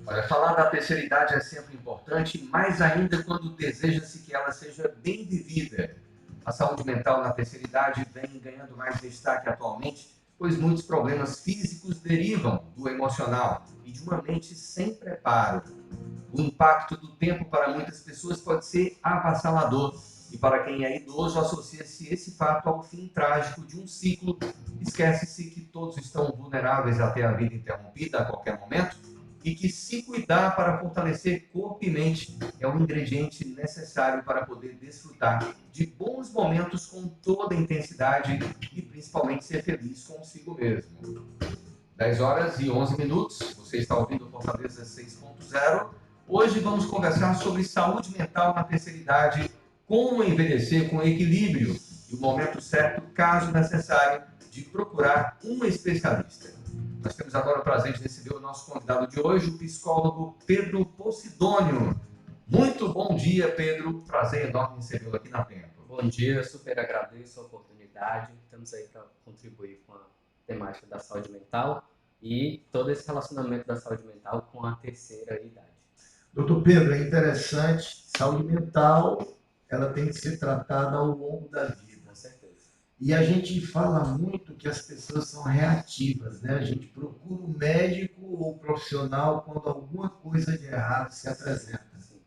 Olha, falar da terceira idade é sempre importante, mais ainda quando deseja-se que ela seja bem vivida. A saúde mental na terceira idade vem ganhando mais destaque atualmente, pois muitos problemas físicos derivam do emocional e de uma mente sem preparo. O impacto do tempo para muitas pessoas pode ser avassalador, e para quem é idoso, associa-se esse fato ao fim trágico de um ciclo. Esquece-se que todos estão vulneráveis a ter a vida interrompida a qualquer momento e que se cuidar para fortalecer corpo e mente é um ingrediente necessário para poder desfrutar de bons momentos com toda a intensidade e principalmente ser feliz consigo mesmo. 10 horas e 11 minutos, você está ouvindo o Fortaleza 6.0. Hoje vamos conversar sobre saúde mental na terceira idade, como envelhecer com equilíbrio e o momento certo, caso necessário, de procurar um especialista. Nós temos agora o prazer de receber o nosso convidado de hoje, o psicólogo Pedro Posidônio. Muito bom dia, Pedro. Prazer enorme recebê-lo aqui na Tempo. Bom dia, super agradeço a oportunidade. Estamos aí para contribuir com a temática da saúde mental e todo esse relacionamento da saúde mental com a terceira idade. Doutor Pedro, é interessante, saúde mental, ela tem que ser tratada ao longo da vida. Com certeza. E a gente fala muito que as pessoas são reativas, né? A gente procura um médico ou profissional quando alguma coisa de errado se apresenta. Sim.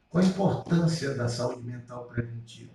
Qual a importância da saúde mental preventiva?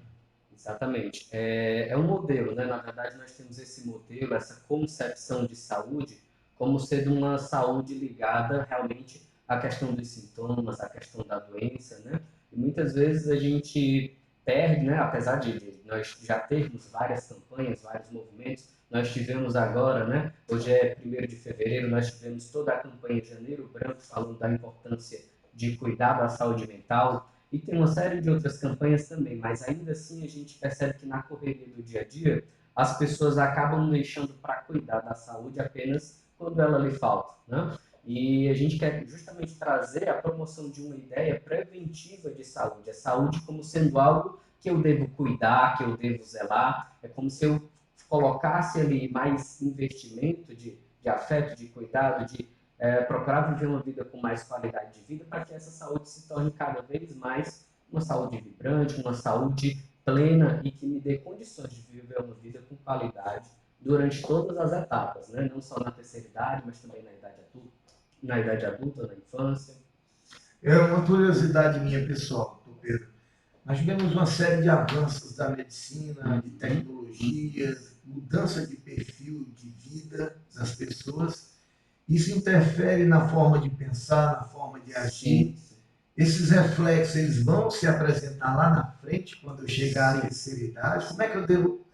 Exatamente. É um modelo, né? Na verdade, nós temos esse modelo, essa concepção de saúde, como sendo uma saúde ligada realmente à questão dos sintomas, à questão da doença, né? E muitas vezes a gente perde, né? Apesar de nós já termos várias campanhas, vários movimentos, nós tivemos agora, né? Hoje é 1º de fevereiro, nós tivemos toda a campanha Janeiro Branco falando da importância de cuidar da saúde mental. E tem uma série de outras campanhas também, mas ainda assim a gente percebe que na correria do dia a dia, as pessoas acabam deixando para cuidar da saúde apenas quando ela lhe falta, né? E a gente quer justamente trazer a promoção de uma ideia preventiva de saúde, a saúde como sendo algo que eu devo cuidar, que eu devo zelar, é como se eu colocasse ali mais investimento de afeto, de cuidado, de procurar viver uma vida com mais qualidade de vida para que essa saúde se torne cada vez mais uma saúde vibrante, uma saúde plena e que me dê condições de viver uma vida com qualidade durante todas as etapas, né? Não só na terceira idade, mas também na idade adulta, na infância. É uma curiosidade minha pessoal, doutor Pedro. Nós tivemos uma série de avanços da medicina, de tecnologias, mudança de perfil de vida das pessoas. Isso interfere na forma de pensar, na forma de agir. Sim. Esses reflexos, eles vão se apresentar lá na frente, quando eu chegar à terceira idade? Como é que eu devo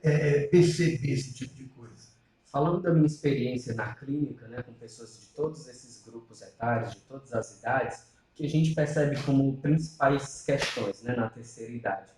perceber esse tipo de coisa? Falando da minha experiência na clínica, né, com pessoas de todos esses grupos etários, de todas as idades, o que a gente percebe como principais questões, né, na terceira idade.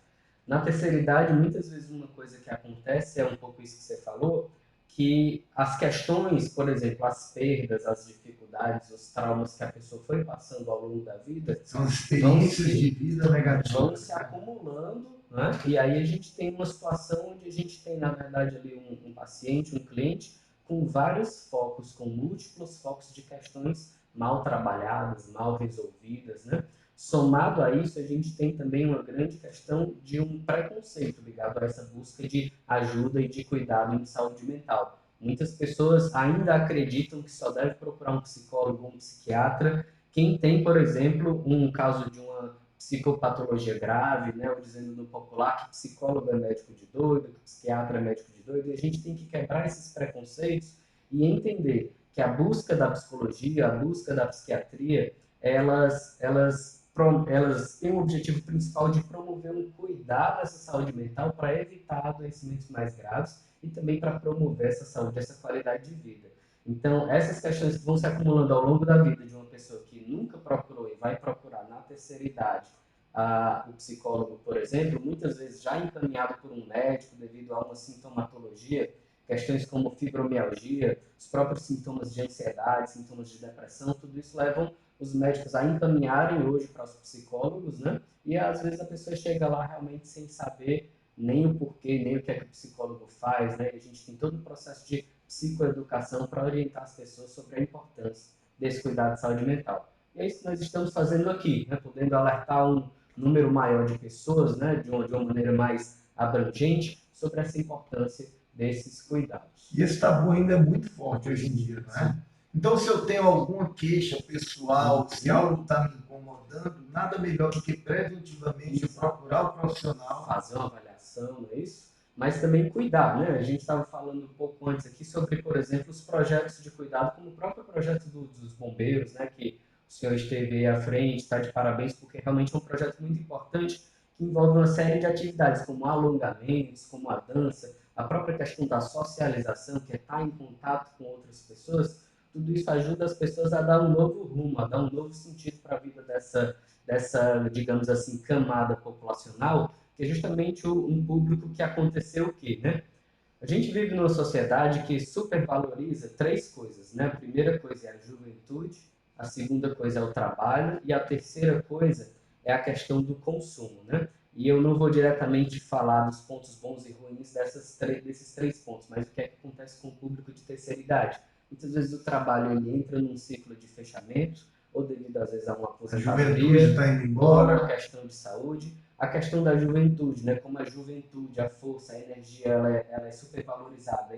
Na terceira idade, muitas vezes uma coisa que acontece é um pouco isso que você falou, que as questões, por exemplo, as perdas, as dificuldades, os traumas que a pessoa foi passando ao longo da vida, são experiências de vida negativas, vão se acumulando, né? E aí a gente tem uma situação onde a gente tem, na verdade, ali um paciente, um cliente, com vários focos, com múltiplos focos de questões mal trabalhadas, mal resolvidas, né? Somado a isso, a gente tem também uma grande questão de um preconceito ligado a essa busca de ajuda e de cuidado em saúde mental. Muitas pessoas ainda acreditam que só deve procurar um psicólogo ou um psiquiatra quem tem, por exemplo, um caso de uma psicopatologia grave, né, ou dizendo no popular que psicólogo é médico de doido, que psiquiatra é médico de doido, e a gente tem que quebrar esses preconceitos e entender que a busca da psicologia, a busca da psiquiatria, elas têm o objetivo principal de promover um cuidado dessa saúde mental para evitar adoecimentos mais graves e também para promover essa saúde, essa qualidade de vida. Então, essas questões que vão se acumulando ao longo da vida de uma pessoa que nunca procurou e vai procurar na terceira idade o psicólogo, por exemplo, muitas vezes já encaminhado por um médico devido a uma sintomatologia, questões como fibromialgia, os próprios sintomas de ansiedade, sintomas de depressão, tudo isso levam os médicos a encaminharem hoje para os psicólogos, né? E às vezes a pessoa chega lá realmente sem saber nem o porquê, nem o que é que o psicólogo faz, né? E a gente tem todo um processo de psicoeducação para orientar as pessoas sobre a importância desse cuidado de saúde mental. E é isso que nós estamos fazendo aqui, né? Podendo alertar um número maior de pessoas, né? De uma maneira mais abrangente, sobre essa importância desses cuidados. E esse tabu ainda é muito forte hoje em dia, não é? Então, se eu tenho alguma queixa pessoal, se algo está me incomodando, nada melhor do que preventivamente procurar o profissional. Fazer uma avaliação, não é isso? Mas também cuidar, né? A gente estava falando um pouco antes aqui sobre, por exemplo, os projetos de cuidado, como o próprio projeto dos bombeiros, né? Que o senhor esteve aí à frente, está de parabéns, porque realmente é um projeto muito importante que envolve uma série de atividades, como alongamentos, como a dança, a própria questão da socialização, que é estar em contato com outras pessoas. Tudo isso ajuda as pessoas a dar um novo rumo, a dar um novo sentido para a vida dessa, digamos assim, camada populacional, que é justamente um público que aconteceu o quê, né? A gente vive numa sociedade que supervaloriza três coisas, né? A primeira coisa é a juventude, a segunda coisa é o trabalho e a terceira coisa é a questão do consumo, né? E eu não vou diretamente falar dos pontos bons e ruins desses três pontos, mas o que é que acontece com o público de terceira idade? Muitas vezes o trabalho ele entra num ciclo de fechamento, ou devido às vezes a uma A juventude aposentadoria, está indo ou embora. uma questão de saúde. A questão da juventude, né? Como a juventude, a força, a energia, ela é supervalorizada.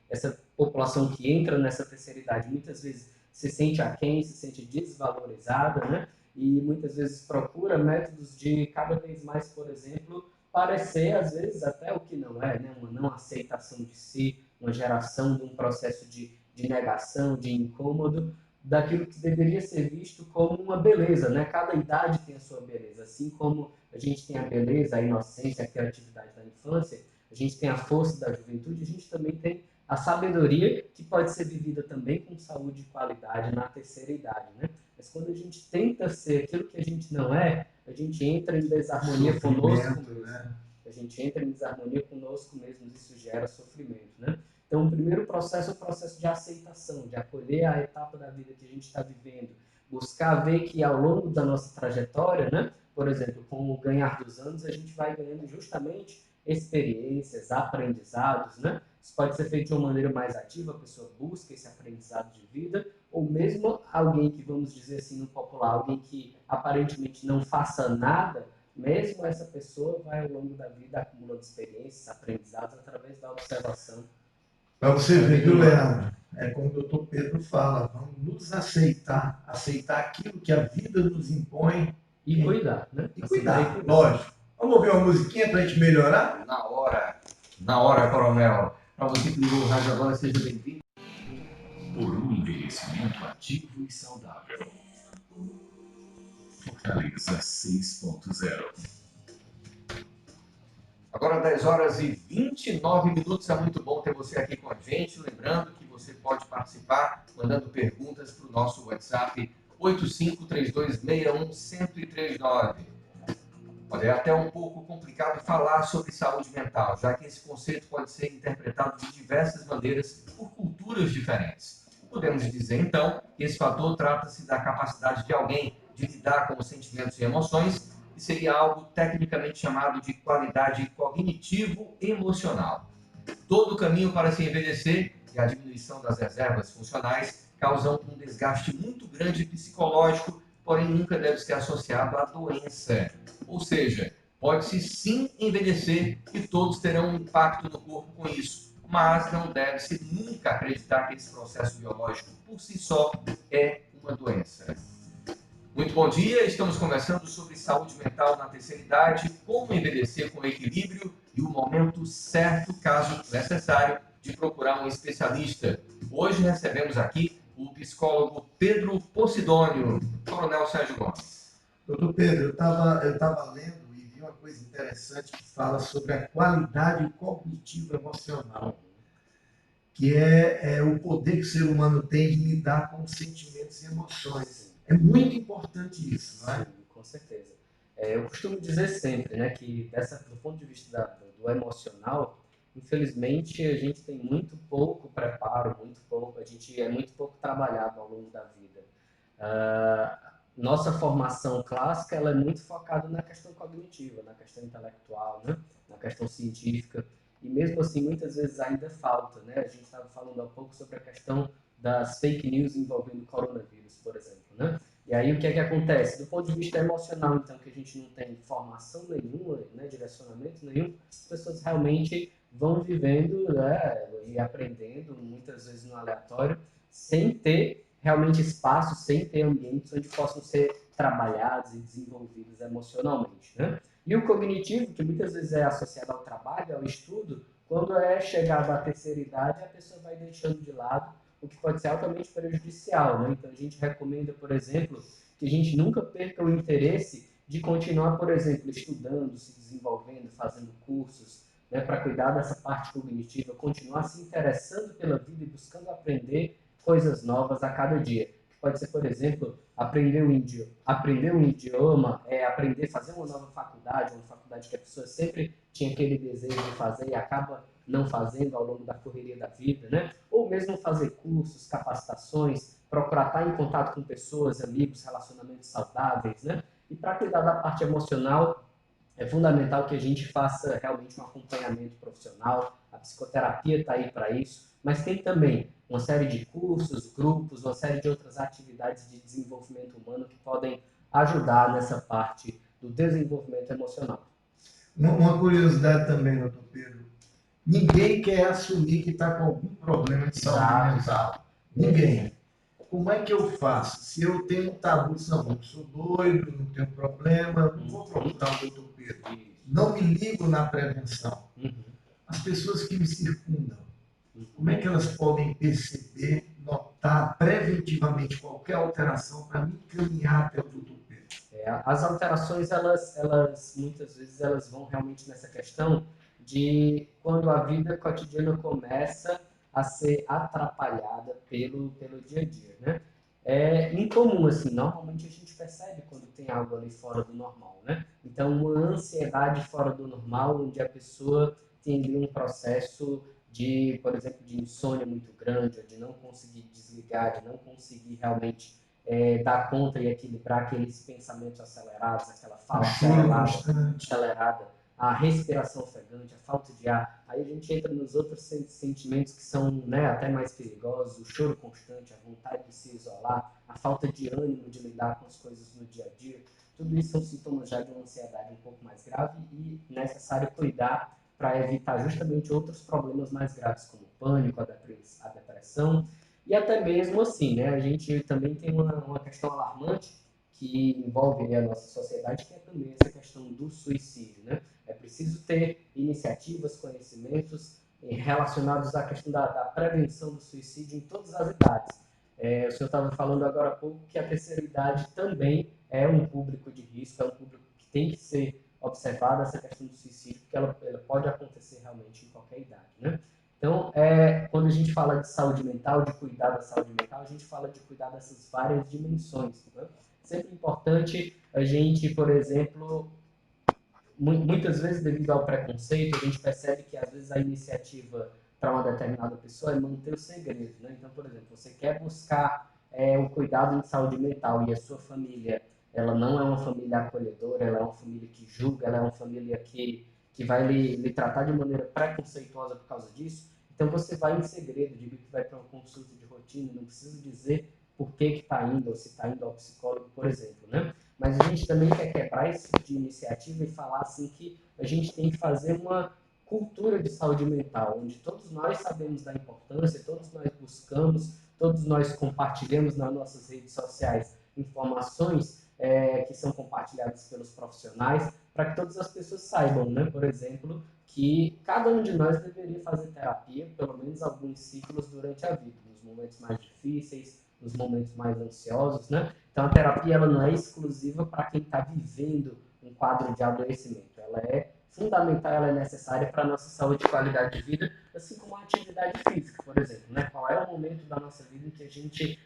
Essa população que entra nessa terceira idade muitas vezes se sente aquém, se sente desvalorizada, né? E muitas vezes procura métodos de cada vez mais, por exemplo, parecer às vezes até o que não é, né? Uma não aceitação de si, uma geração de um processo de negação, de incômodo, daquilo que deveria ser visto como uma beleza, né? Cada idade tem a sua beleza, assim como a gente tem a beleza, a inocência, a criatividade da infância, a gente tem a força da juventude, a gente também tem a sabedoria que pode ser vivida também com saúde e qualidade na terceira idade, né? Mas quando a gente tenta ser aquilo que a gente não é, a gente entra em desarmonia conosco mesmo. Né? A gente entra em desarmonia conosco mesmo, isso gera sofrimento, né? Então, o primeiro processo é o processo de aceitação, de acolher a etapa da vida que a gente está vivendo, buscar ver que ao longo da nossa trajetória, né, por exemplo, com o ganhar dos anos, a gente vai ganhando justamente experiências, aprendizados, né? Isso pode ser feito de uma maneira mais ativa, a pessoa busca esse aprendizado de vida, ou mesmo alguém que, vamos dizer assim, no popular, alguém que aparentemente não faça nada, mesmo essa pessoa vai ao longo da vida acumulando experiências, aprendizados através da observação. Para você ver, viu, Leandro? É como o doutor Pedro fala, vamos nos aceitar, aceitar aquilo que a vida nos impõe. E cuidar, né? E cuidar, lógico. Vamos ouvir uma musiquinha para a gente melhorar? Na hora, coronel. Para você que ligou o rádio agora, seja bem-vindo. Por um envelhecimento ativo e saudável. Fortaleza 6.0. Agora 10 horas e 29 minutos, é muito bom ter você aqui com a gente. Lembrando que você pode participar mandando perguntas para o nosso WhatsApp 8532611039. Olha, é até um pouco complicado falar sobre saúde mental, já que esse conceito pode ser interpretado de diversas maneiras por culturas diferentes. Podemos dizer, então, que esse fator trata-se da capacidade de alguém de lidar com os sentimentos e emoções, e seria algo tecnicamente chamado de qualidade cognitivo-emocional. Todo o caminho para se envelhecer e a diminuição das reservas funcionais causam um desgaste muito grande psicológico, porém nunca deve ser associado à doença. Ou seja, pode-se sim envelhecer e todos terão um impacto no corpo com isso, mas não deve-se nunca acreditar que esse processo biológico por si só é uma doença. Muito bom dia, estamos conversando sobre saúde mental na terceira idade, como envelhecer com equilíbrio e o momento certo, caso necessário, de procurar um especialista. Hoje recebemos aqui o psicólogo Pedro Posidônio, Coronel Sérgio Gomes. Doutor Pedro, eu estava lendo e vi uma coisa interessante que fala sobre a qualidade cognitiva emocional, que é o poder que o ser humano tem de lidar com sentimentos e emoções. É muito importante isso, não é? Sim, com certeza. Eu costumo dizer sempre, né, que do ponto de vista do emocional, infelizmente a gente tem muito pouco preparo, a gente é muito pouco trabalhado ao longo da vida. Nossa formação clássica ela é muito focada na questão cognitiva, na questão intelectual, né, na questão científica, e mesmo assim muitas vezes ainda falta, né? A gente estava falando há pouco sobre a questão das fake news envolvendo o coronavírus, por exemplo, né? E aí o que é que acontece? Do ponto de vista emocional, então, que a gente não tem formação nenhuma, né, direcionamento nenhum, as pessoas realmente vão vivendo, né, e aprendendo, muitas vezes no aleatório, sem ter realmente espaço, sem ter ambientes onde possam ser trabalhados e desenvolvidos emocionalmente, né? E o cognitivo, que muitas vezes é associado ao trabalho, ao estudo, quando é chegado à terceira idade, a pessoa vai deixando de lado, o que pode ser altamente prejudicial, né? Então a gente recomenda, por exemplo, que a gente nunca perca o interesse de continuar, por exemplo, estudando, se desenvolvendo, fazendo cursos, né, para cuidar dessa parte cognitiva, continuar se interessando pela vida e buscando aprender coisas novas a cada dia. Pode ser, por exemplo, aprender um idioma, aprender a fazer uma nova faculdade, uma faculdade que a pessoa sempre tinha aquele desejo de fazer e acaba não fazendo ao longo da correria da vida, né? Ou mesmo fazer cursos, capacitações, procurar estar em contato com pessoas, amigos, relacionamentos saudáveis, né? E para cuidar da parte emocional, é fundamental que a gente faça realmente um acompanhamento profissional. A psicoterapia está aí para isso, mas tem também uma série de cursos, grupos, uma série de outras atividades de desenvolvimento humano que podem ajudar nessa parte do desenvolvimento emocional. Uma curiosidade também, doutor Pedro. Ninguém quer assumir que está com algum problema de saúde mental. Ninguém. Como é que eu faço? Se eu tenho um tabu, não, eu sou doido, não tenho problema, não vou procurar o doutor Pedro. Não me ligo na prevenção. As pessoas que me circundam, como é que elas podem perceber, notar preventivamente qualquer alteração para me encaminhar até o doutor Pedro? As alterações, elas muitas vezes elas vão realmente nessa questão de quando a vida cotidiana começa a ser atrapalhada pelo dia a dia, né? É incomum, assim, normalmente a gente percebe quando tem algo ali fora do normal, né? Então, uma ansiedade fora do normal, onde a pessoa tem ali um processo de, por exemplo, de insônia muito grande, de não conseguir desligar, de não conseguir realmente dar conta e equilibrar aqueles pensamentos acelerados, aquela fala acelerada, a respiração ofegante, a falta de ar. Aí a gente entra nos outros sentimentos que são, né, até mais perigosos, o choro constante, a vontade de se isolar, a falta de ânimo de lidar com as coisas no dia a dia. Tudo isso são sintomas já de uma ansiedade um pouco mais grave e necessário cuidar para evitar justamente outros problemas mais graves, como o pânico, a depressão. E até mesmo assim, né, a gente também tem uma questão alarmante que envolve a nossa sociedade, que é também essa questão do suicídio, né? É preciso ter iniciativas, conhecimentos relacionados à questão da prevenção do suicídio em todas as idades. O senhor estava falando agora há pouco que a terceira idade também é um público de risco, é um público que tem que ser observado essa questão do suicídio, porque ela pode acontecer realmente em qualquer idade, né? Então, quando a gente fala de saúde mental, de cuidar da saúde mental, a gente fala de cuidar dessas várias dimensões. Né? Sempre importante a gente, por exemplo, muitas vezes devido ao preconceito, a gente percebe que às vezes a iniciativa para uma determinada pessoa é manter o segredo. Né? Então, por exemplo, você quer buscar o cuidado em saúde mental e a sua família, ela não é uma família acolhedora, ela é uma família que julga, ela é uma família que vai lhe tratar de maneira preconceituosa por causa disso, então você vai em segredo, diga que vai para uma consulta de rotina, não precisa dizer por que está indo, ou se está indo ao psicólogo, por exemplo, né? Mas a gente também quer quebrar esse tipo de iniciativa e falar assim que a gente tem que fazer uma cultura de saúde mental, onde todos nós sabemos da importância, todos nós buscamos, todos nós compartilhamos nas nossas redes sociais informações que são compartilhadas pelos profissionais, para que todas as pessoas saibam, né, por exemplo, que cada um de nós deveria fazer terapia, pelo menos alguns ciclos durante a vida, nos momentos mais difíceis, nos momentos mais ansiosos, né? Então a terapia ela não é exclusiva para quem está vivendo um quadro de adoecimento, ela é fundamental, ela é necessária para a nossa saúde e qualidade de vida, assim como a atividade física, por exemplo, né? Qual é o momento da nossa vida em que a gente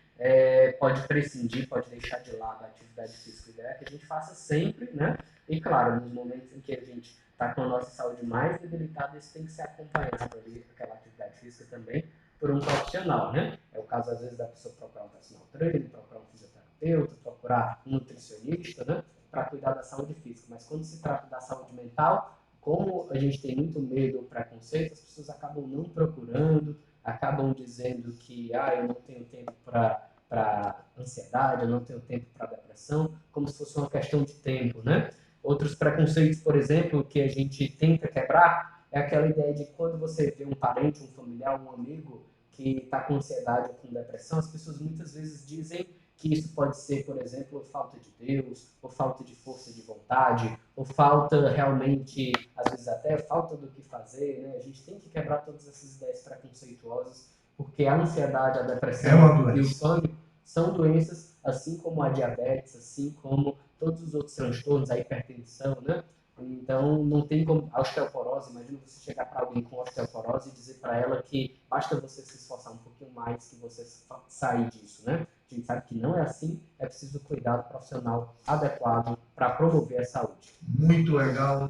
pode prescindir, pode deixar de lado a atividade física? A ideia é que a gente faça sempre, né? E claro, nos momentos em que a gente está com a nossa saúde mais debilitada, isso tem que ser acompanhado ali, aquela atividade física também, por um profissional, né? É o caso, às vezes, da pessoa procurar um personal trainer, procurar um fisioterapeuta, procurar um nutricionista, né? Para cuidar da saúde física. Mas quando se trata da saúde mental, como a gente tem muito medo ou preconceito, as pessoas acabam não procurando, acabam dizendo que eu não tenho tempo para para ansiedade, eu não tenho tempo para depressão, como se fosse uma questão de tempo, né? Outros preconceitos, por exemplo, que a gente tenta quebrar é aquela ideia de quando você vê um parente, um familiar, um amigo que está com ansiedade ou com depressão, as pessoas muitas vezes dizem que isso pode ser, por exemplo, falta de Deus, ou falta de força de vontade, ou falta realmente, às vezes até falta do que fazer, né? A gente tem que quebrar todas essas ideias preconceituosas, porque a ansiedade, a depressão e o pânico são doenças, assim como a diabetes, assim como todos os outros transtornos, a hipertensão, né? Então, não tem como. A osteoporose, imagina você chegar para alguém com osteoporose e dizer para ela que basta você se esforçar um pouquinho mais que você sair disso, né? A gente sabe que não é assim, é preciso cuidado profissional adequado para promover a saúde. Muito legal,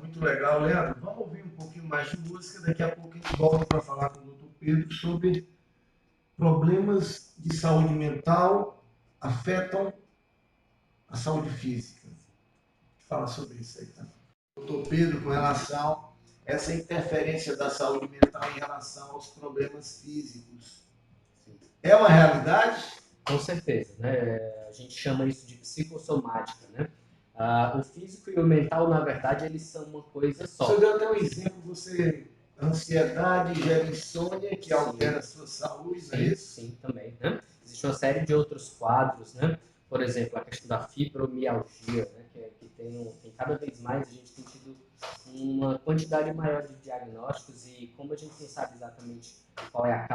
Leandro. Vamos ouvir um pouquinho mais de música, daqui a pouco a gente volta para falar com o doutor Pedro sobre problemas de saúde mental afetam a saúde física. Fala sobre isso aí também. Doutor Pedro, com relação a essa interferência da saúde mental em relação aos problemas físicos. É uma realidade? Com certeza, né? A gente chama isso de psicossomática, né? O físico e o mental, na verdade, eles são uma coisa só. Você deu até um exemplo, ansiedade gera insônia, que altera a sua saúde, sim, é isso? Sim, também, né? Existe uma série de outros quadros, né? Por exemplo, a questão da fibromialgia, né? Que tem cada vez mais, a gente tem tido uma quantidade maior de diagnósticos e como a gente não sabe exatamente qual é a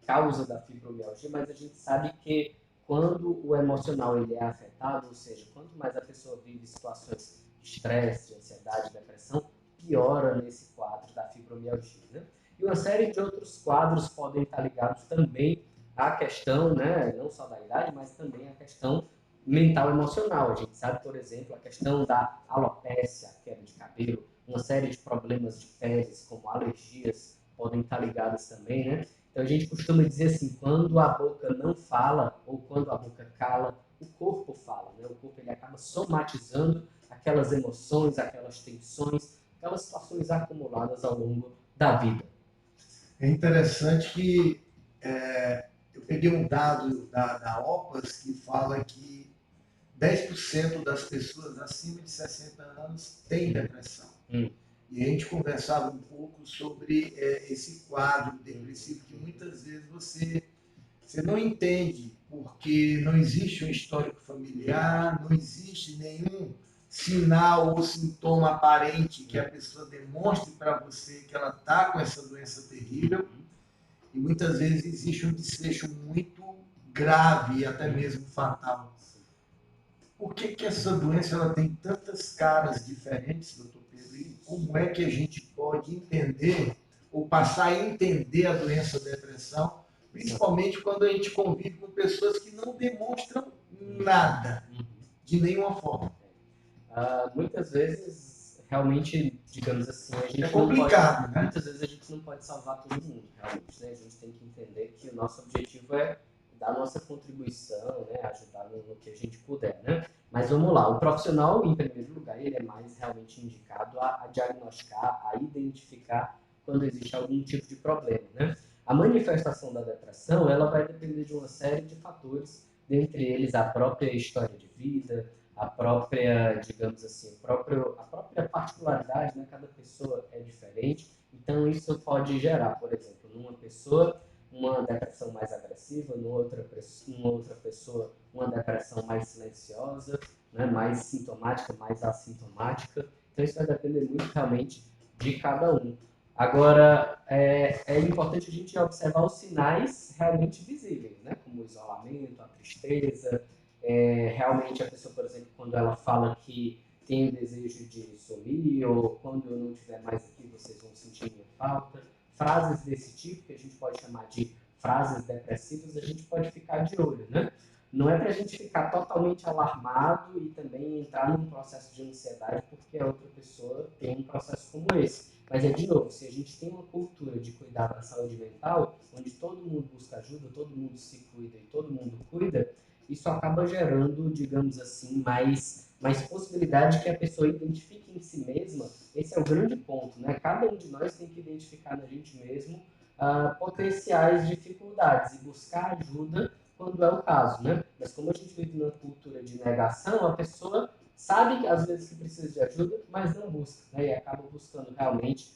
causa da fibromialgia, mas a gente sabe que quando o emocional ele é afetado, ou seja, quanto mais a pessoa vive situações de estresse, de ansiedade, depressão, piora nesse quadro da fibromialgia, né? E uma série de outros quadros podem estar ligados também à questão, né, não só da idade, mas também à questão mental emocional. A gente sabe, por exemplo, a questão da alopécia, queda de cabelo, uma série de problemas de peles, como alergias, podem estar ligadas também, né? Então a gente costuma dizer assim, quando a boca não fala ou quando a boca cala, o corpo fala, né? O corpo ele acaba somatizando aquelas emoções, aquelas tensões, aquelas situações acumuladas ao longo da vida. É interessante que eu peguei um dado da OPAS que fala que 10% das pessoas acima de 60 anos têm depressão. E a gente conversava um pouco sobre esse quadro depressivo que muitas vezes você não entende, porque não existe um histórico familiar, não existe nenhum sinal ou sintoma aparente que a pessoa demonstre para você que ela está com essa doença terrível. E muitas vezes existe um desfecho muito grave e até mesmo fatal. Por que essa doença ela tem tantas caras diferentes, doutor Pedro? E como é que a gente pode entender ou passar a entender a doença da depressão, principalmente quando a gente convive com pessoas que não demonstram nada, de nenhuma forma? Muitas vezes, realmente, digamos assim, a gente complicado, né? Muitas vezes a gente não pode salvar todo mundo, realmente, né? A gente tem que entender que o nosso objetivo é dar a nossa contribuição, né? Ajudar no que a gente puder, né? Mas vamos lá, o profissional, em primeiro lugar, ele é mais realmente indicado a diagnosticar, a identificar quando existe algum tipo de problema, né? A manifestação da depressão, ela vai depender de uma série de fatores, dentre eles a própria história de vida, a própria, digamos assim, a própria particularidade, né? Cada pessoa é diferente, então isso pode gerar, por exemplo, numa pessoa uma depressão mais agressiva, numa outra pessoa uma depressão mais silenciosa, né? Mais sintomática, mais assintomática, então isso vai depender muito realmente de cada um. Agora, é importante a gente observar os sinais realmente visíveis, né? Como o isolamento, a tristeza, realmente a pessoa, por exemplo, quando ela fala que tem o desejo de sumir, ou quando eu não estiver mais aqui, vocês vão sentir minha falta. Frases desse tipo, que a gente pode chamar de frases depressivas, a gente pode ficar de olho, né? Não é para a gente ficar totalmente alarmado e também entrar num processo de ansiedade porque a outra pessoa tem um processo como esse. Mas de novo, se a gente tem uma cultura de cuidar da saúde mental, onde todo mundo busca ajuda, todo mundo se cuida e todo mundo cuida, isso acaba gerando, digamos assim, mais possibilidade que a pessoa identifique em si mesma. Esse é o grande ponto, né? Cada um de nós tem que identificar na gente mesmo potenciais dificuldades e buscar ajuda quando é o caso, né? Mas como a gente vive numa cultura de negação, a pessoa sabe que às vezes que precisa de ajuda, mas não busca, né? E acaba buscando realmente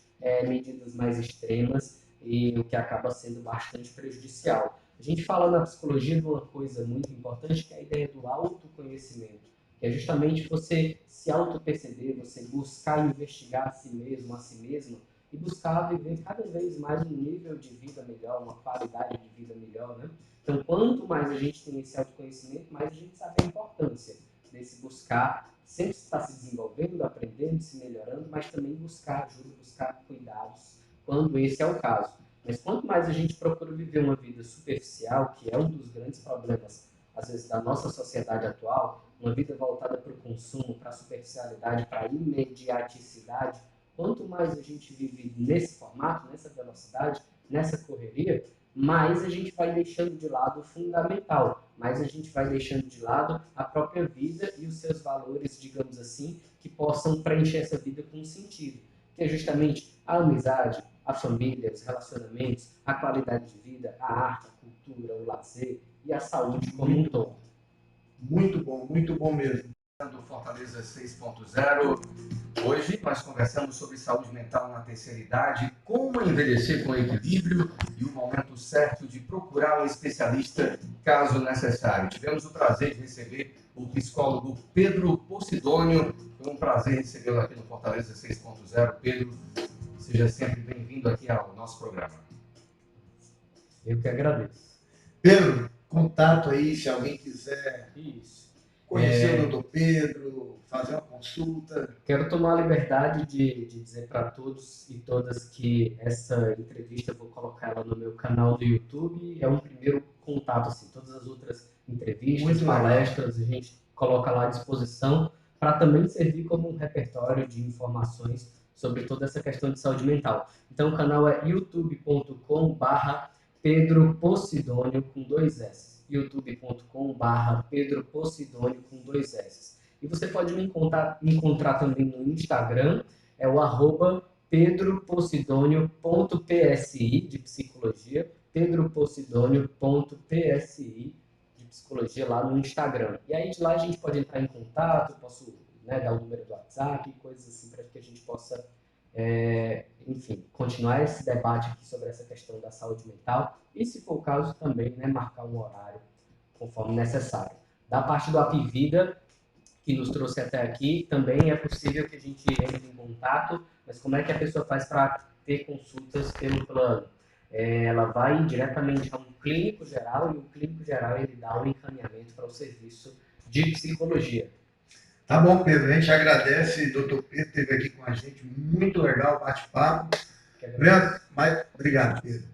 medidas mais extremas e o que acaba sendo bastante prejudicial. A gente fala na psicologia de uma coisa muito importante, que é a ideia do autoconhecimento, que é justamente você se auto-perceber, você buscar investigar a si mesmo, a si mesma, e buscar viver cada vez mais um nível de vida melhor, uma qualidade de vida melhor, né? Então, quanto mais a gente tem esse autoconhecimento, mais a gente sabe a importância desse buscar, sempre estar se desenvolvendo, aprendendo, se melhorando, mas também buscar ajuda, buscar cuidados, quando esse é o caso. Mas quanto mais a gente procura viver uma vida superficial, que é um dos grandes problemas, às vezes, da nossa sociedade atual, uma vida voltada para o consumo, para a superficialidade, para a imediaticidade, quanto mais a gente vive nesse formato, nessa velocidade, nessa correria, mais a gente vai deixando de lado o fundamental, mais a gente vai deixando de lado a própria vida e os seus valores, digamos assim, que possam preencher essa vida com sentido, que é justamente a amizade, a família, os relacionamentos, a qualidade de vida, a arte, a cultura, o lazer e a saúde como um todo. Muito bom mesmo. Do Fortaleza 6.0. Hoje nós conversamos sobre saúde mental na terceira idade, como envelhecer com equilíbrio e o momento certo de procurar um especialista caso necessário. Tivemos o prazer de receber o psicólogo Pedro Possidônio. Foi um prazer recebê-lo aqui no Fortaleza 6.0. Pedro, seja sempre bem-vindo aqui ao nosso programa. Eu que agradeço. Pedro, contato aí, se alguém quiser Isso. conhecer o Dr. Pedro, fazer uma consulta. Quero tomar a liberdade de dizer para todos e todas que essa entrevista, eu vou colocar ela no meu canal do YouTube, é um primeiro contato, assim, todas as outras entrevistas, Muito palestras, a gente coloca lá à disposição para também servir como um repertório de informações sobre toda essa questão de saúde mental. Então o canal é youtube.com/Pedro Possidônio com 2 S. youtube.com/Pedro Possidônio com 2 S. E você pode me encontrar também no Instagram, é o @pedropossidonio.psi de psicologia, pedropossidonio.psi de psicologia lá no Instagram. E aí de lá a gente pode entrar em contato, posso dar o número do WhatsApp, coisas assim, para que a gente possa, enfim, continuar esse debate aqui sobre essa questão da saúde mental e, se for o caso, também marcar um horário conforme necessário. Da parte do Apivida, que nos trouxe até aqui, também é possível que a gente entre em contato, mas como é que a pessoa faz para ter consultas pelo plano? Ela vai diretamente a um clínico geral e o clínico geral ele dá um encaminhamento para o serviço de psicologia. Tá bom, Pedro, a gente agradece, Dr. Pedro esteve aqui com a gente, muito legal o bate-papo. Obrigado, Pedro.